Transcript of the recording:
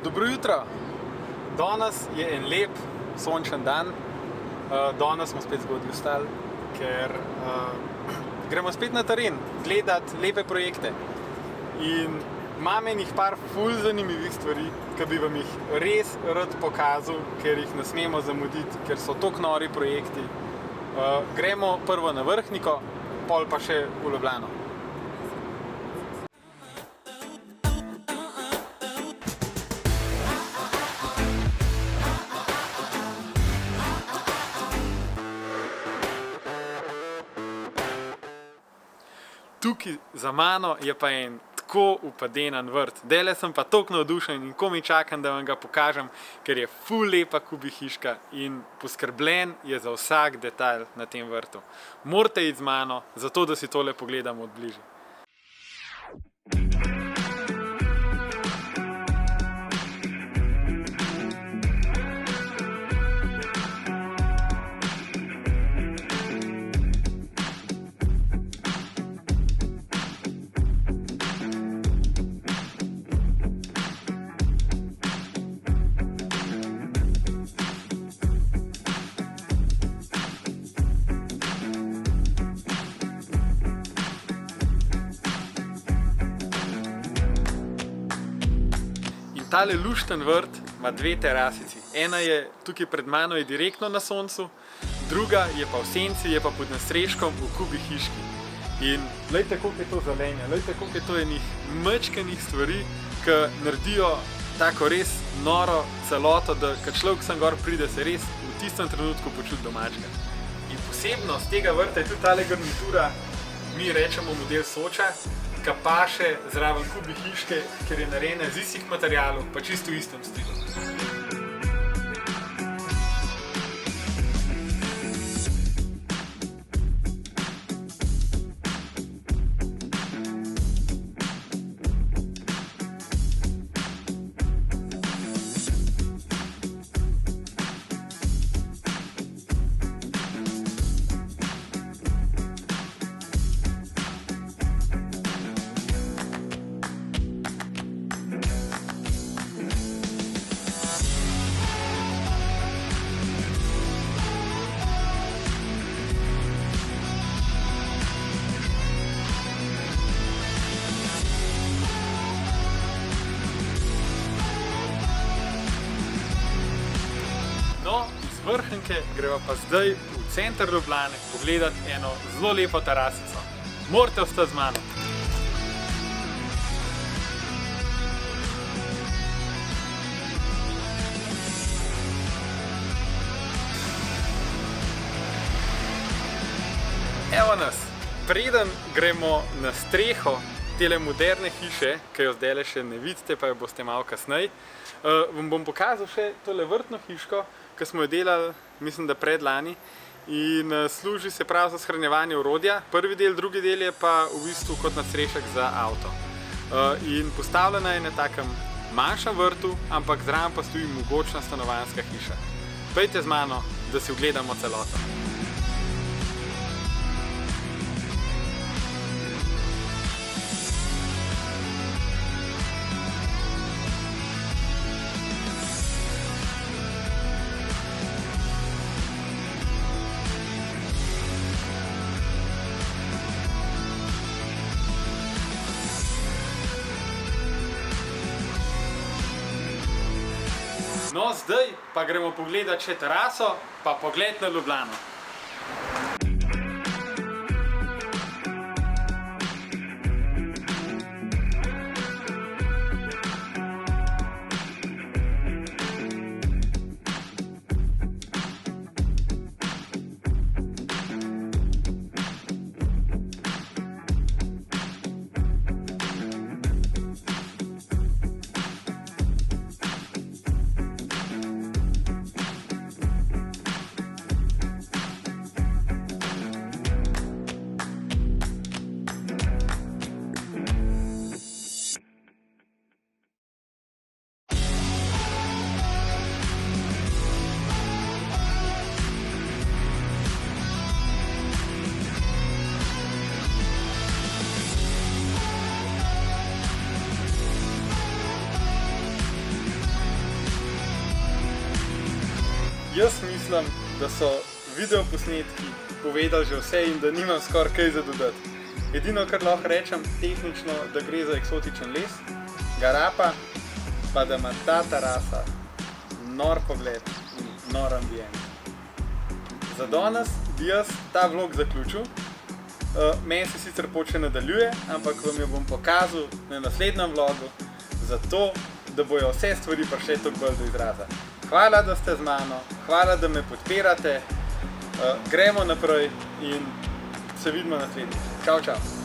Dobro jutro! Danes je en lep, sončen dan. Danes smo spet zgodaj vstali, ker gremo spet na teren gledati lepe projekte. In imam enih par ful zanimivih stvari, ki bi vam jih res rad pokazal, ker jih ne smemo zamuditi, ker so toliko nori projekti. Gremo prvo na Vrhniko, pol pa še v Ljubljano. Tukaj za mano je pa en tako upadenan vrt. Dele sem pa toliko navdušen in komaj čakam, da vam ga pokažem, ker je ful lepa kubi hiška in poskrbljen je za vsak detajl na tem vrtu. Morate iti z mano, zato da si tole pogledamo od bližje. Tale lušten vrt ima dve terasici. Ena je tukaj pred mano je direktno na soncu, druga je pa v senci, je pa pod nadstreškom v kubi hiški. In glejte, koliko je to zelenja, glejte, koliko je to enih mečkenih stvari, ki naredijo tako res noro celoto, da kad človek sem gor pride, se res v tistem trenutku počuti domačega. In posebnost tega vrta je tudi tale garnitura, mi rečemo model Soča, ki paše zraven kubi hiške, ker je narejena iz istih materialov, pa čisto v istem stilu. No, iz Vrhnike greva pa zdaj v center Ljubljane pogledati eno zelo lepo terasico. Morate ostati z mano. Evo nas, preden gremo na streho tele moderne hiše, ki jo zdajle še ne vidite, pa jo boste malo kasneje, vam bom pokazal še tole vrtno hiško, ki smo jo delali, mislim, da predlani, in služi se prav za shranjevanje orodja. Prvi del, drugi del je pa v bistvu kot nadstrešek za avto. In postavljena je na takem manjšem vrtu, ampak zraven pa stoji mogočna stanovanjska hiša. Pojdite z mano, da si ogledamo celoto. No, zdaj pa gremo pogledati še teraso, pa pogled na Ljubljano. jaz mislim, da so videoposnetki povedali že vse in da nimam skoraj kaj za dodati. Edino, kar lahko rečem tehnično, da gre za eksotičen les, garapa, pa da ima ta terasa nor pogled in nor ambient. Za danes bi jaz ta vlog zaključil. Meni se sicer pot še nadaljuje, ampak vam jo bom pokazal na naslednjem vlogu, zato da bojo vse stvari prišle toliko bolj do izraza. Hvala, da ste z mano, hvala, da me podpirate, gremo naprej in se vidimo naslednjič. Čau, čau!